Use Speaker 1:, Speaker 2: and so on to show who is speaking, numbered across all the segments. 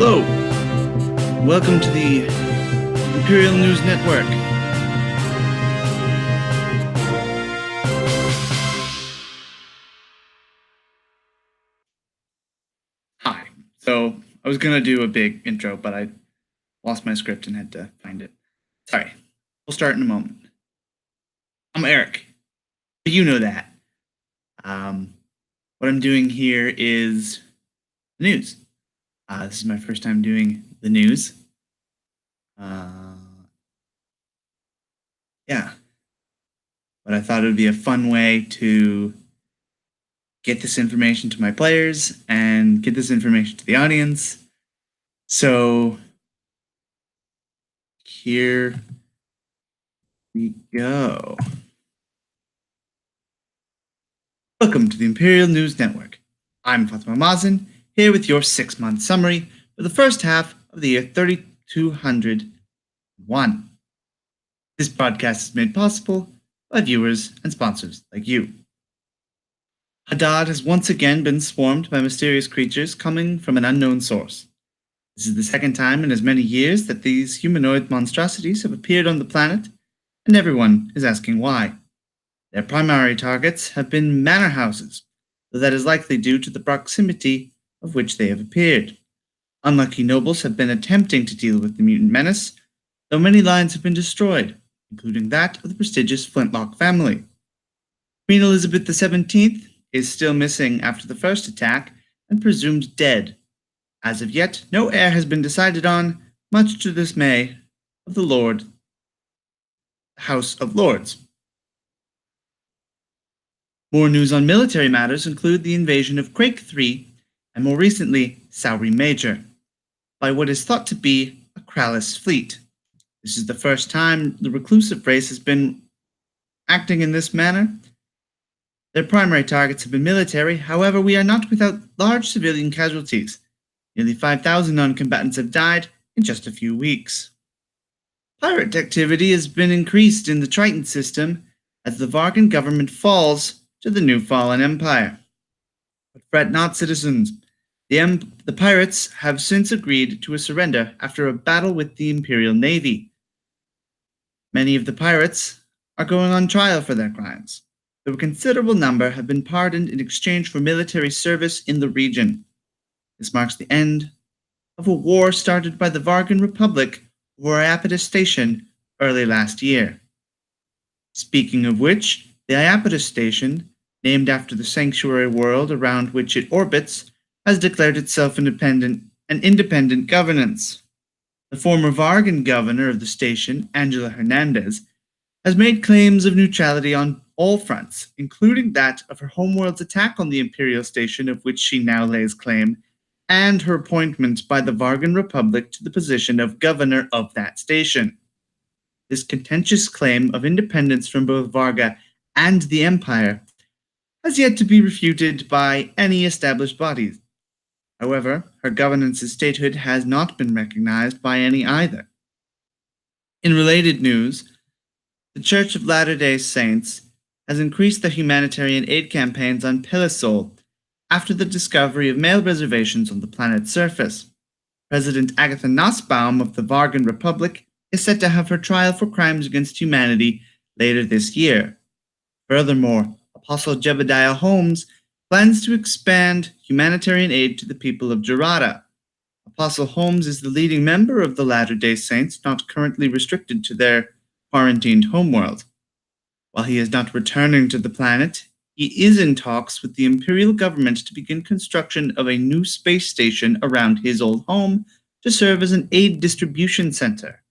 Speaker 1: Hello, welcome to the Imperial News Network. Hi, so I was going to do a big intro, but I lost my script and had to find it. Sorry, we'll start in a moment. I'm Eric, but you know that. What I'm doing here is the news. This is my first time doing the news. But I thought it would be a fun way to get this information to my players and get this information to the audience. So here we go. Welcome to the Imperial News Network. I'm Fatimah Mazin, here with your 6-month summary for the first half of the year 3201. This broadcast is made possible by viewers and sponsors like you. Hadad has once again been swarmed by mysterious creatures coming from an unknown source. This is the second time in as many years that these humanoid monstrosities have appeared on the planet, and everyone is asking why. Their primary targets have been manor houses, though that is likely due to the proximity of which they have appeared. Unlucky nobles have been attempting to deal with the mutant menace, though many lines have been destroyed, including that of the prestigious Flintlock family. Queen Elizabeth XVII is still missing after the first attack and presumed dead. As of yet, no heir has been decided on, much to the dismay of the House of Lords. More news on military matters include the invasion of Crake III and more recently Sowry Major by what is thought to be a Kralis fleet. This is the first time the reclusive race has been acting in this manner. Their primary targets have been military, however, we are not without large civilian casualties. Nearly 5,000 non-combatants have died in just a few weeks. Pirate activity has been increased in the Triton system as the Vargan government falls to the new fallen empire. But fret not, citizens. The pirates have since agreed to a surrender after a battle with the Imperial Navy. Many of the pirates are going on trial for their crimes, though a considerable number have been pardoned in exchange for military service in the region. This marks the end of a war started by the Vargan Republic over Iapetus Station early last year. Speaking of which, the Iapetus Station, named after the sanctuary world around which it orbits, has declared itself independent governance. The former Vargan governor of the station, Angela Hernandez, has made claims of neutrality on all fronts, including that of her homeworld's attack on the Imperial Station, of which she now lays claim, and her appointment by the Vargan Republic to the position of governor of that station. This contentious claim of independence from both Varga and the Empire has yet to be refuted by any established bodies. However, her governance as statehood has not been recognized by any either. In related news, the Church of Latter-day Saints has increased their humanitarian aid campaigns on Pelisol after the discovery of male reservations on the planet's surface. President Agatha Nussbaum of the Vargan Republic is set to have her trial for crimes against humanity later this year. Furthermore, Apostle Jebediah Holmes plans to expand humanitarian aid to the people of Jarada. Apostle Holmes is the leading member of the Latter-day Saints, not currently restricted to their quarantined homeworld. While he is not returning to the planet, he is in talks with the Imperial government to begin construction of a new space station around his old home to serve as an aid distribution center.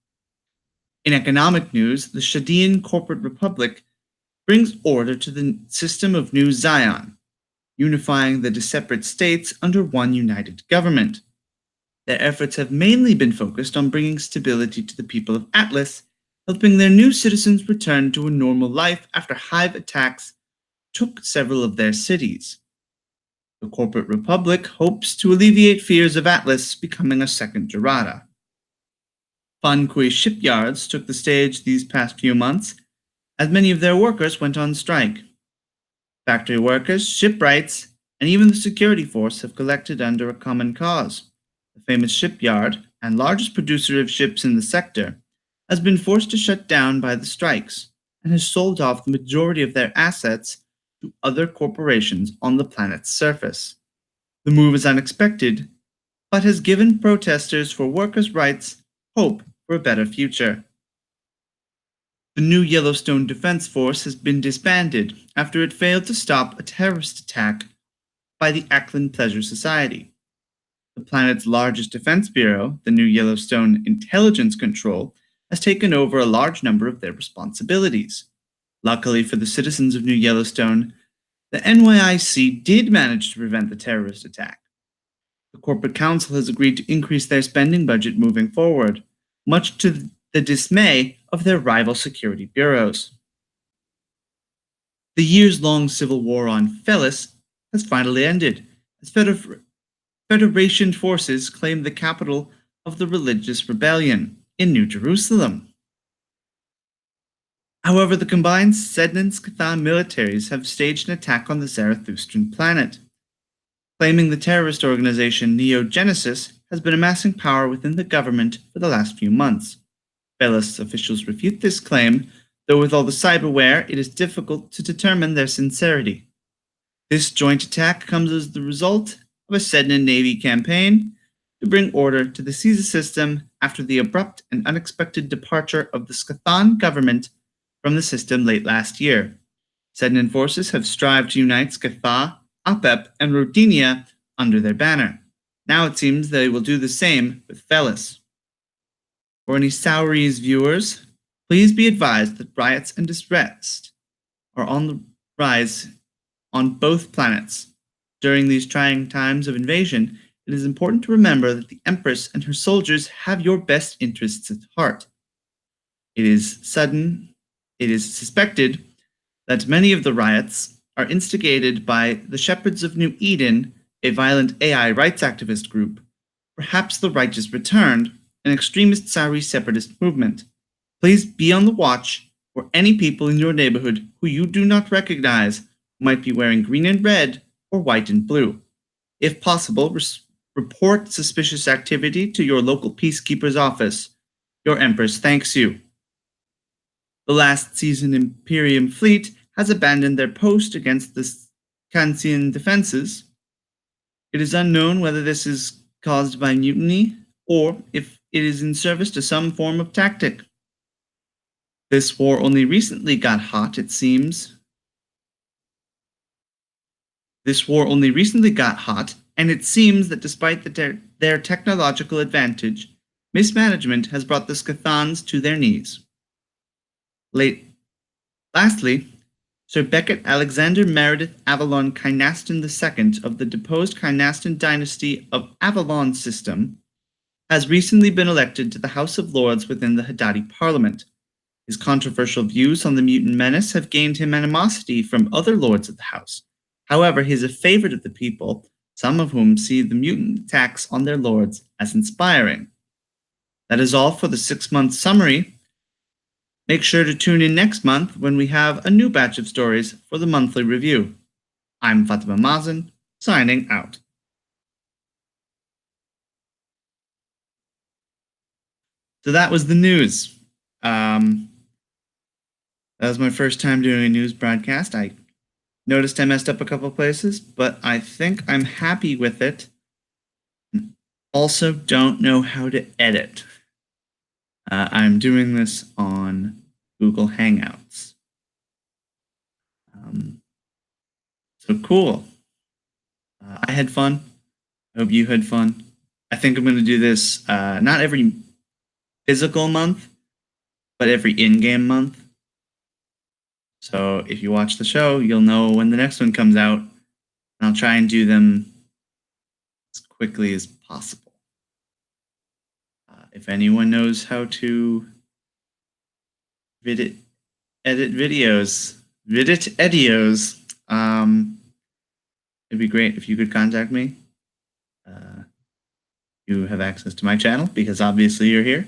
Speaker 1: In economic news, the Shadian Corporate Republic brings order to the system of New Zion, unifying the separate states under one united government. Their efforts have mainly been focused on bringing stability to the people of Atlas, helping their new citizens return to a normal life after hive attacks took several of their cities. The Corporate Republic hopes to alleviate fears of Atlas becoming a second Jarada. Fanqui shipyards took the stage these past few months, as many of their workers went on strike. Factory workers, shipwrights, and even the security force have collected under a common cause: the famous shipyard and largest producer of ships in the sector, has been forced to shut down by the strikes and has sold off the majority of their assets to other corporations on the planet's surface. The move is unexpected, but has given protesters for workers' rights hope for a better future. The new Yellowstone Defense Force has been disbanded after it failed to stop a terrorist attack by the Ackland Pleasure Society. The planet's largest defense bureau, the New Yellowstone Intelligence Control, has taken over a large number of their responsibilities. Luckily for the citizens of New Yellowstone, the NYIC did manage to prevent the terrorist attack. The corporate council has agreed to increase their spending budget moving forward, much to the dismay of their rival security bureaus. The years-long civil war on Felis has finally ended, as Federation forces claimed the capital of the religious rebellion in New Jerusalem. However, the combined Sedna and Scathah militaries have staged an attack on the Zarathustran planet, claiming the terrorist organization Neogenesis has been amassing power within the government for the last few months. Felis officials refute this claim, though with all the cyberware, it is difficult to determine their sincerity. This joint attack comes as the result of a Sedna Navy campaign to bring order to the Caesar system after the abrupt and unexpected departure of the Scathan government from the system late last year. Sednan forces have strived to unite Scathah, Apep, and Rodinia under their banner. Now it seems they will do the same with Felis. For any Sauries viewers, please be advised that riots and distress are on the rise on both planets. During these trying times of invasion, it is important to remember that the Empress and her soldiers have your best interests at heart. It is suspected that many of the riots are instigated by the Shepherds of New Eden, a violent AI rights activist group, perhaps the Righteous Returned, an extremist Sauri separatist movement. Please be on the watch for any people in your neighborhood who you do not recognize who might be wearing green and red or white and blue. If possible, report suspicious activity to your local peacekeeper's office. Your Empress thanks you. The last season Imperium fleet has abandoned their post against the Kansian defenses. It is unknown whether this is caused by mutiny or if it is in service to some form of tactic. This war only recently got hot, it seems. And it seems that despite their technological advantage, mismanagement has brought the Scathans to their knees. Lastly, Sir Becket Alexander Meredith Avalon Kynaston II of the deposed Kynaston dynasty of Avalon system has recently been elected to the House of Lords within the Haddadi Parliament. His controversial views on the mutant menace have gained him animosity from other lords of the House. However, he is a favorite of the people, some of whom see the mutant attacks on their lords as inspiring. That is all for the 6-month summary. Make sure to tune in next month when we have a new batch of stories for the monthly review. I'm Fatimah Mazin, signing out. So that was the news. That was my first time doing a news broadcast. I noticed I messed up a couple places, but I think I'm happy with it. Also, don't know how to edit. I'm doing this on Google Hangouts. So cool. I had fun. I hope you had fun. I think I'm going to do this not every physical month, but every in-game month. So if you watch the show, you'll know when the next one comes out, and I'll try and do them as quickly as possible. If anyone knows how to edit videos, it'd be great if you could contact me. You have access to my channel because obviously you're here.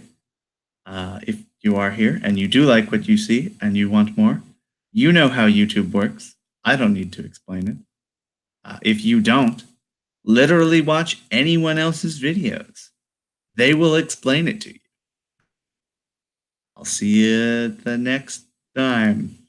Speaker 1: If you are here and you do like what you see and you want more, you know how YouTube works. I don't need to explain it. If you don't, Literally watch anyone else's videos. They will explain it to you. I'll see you the next time.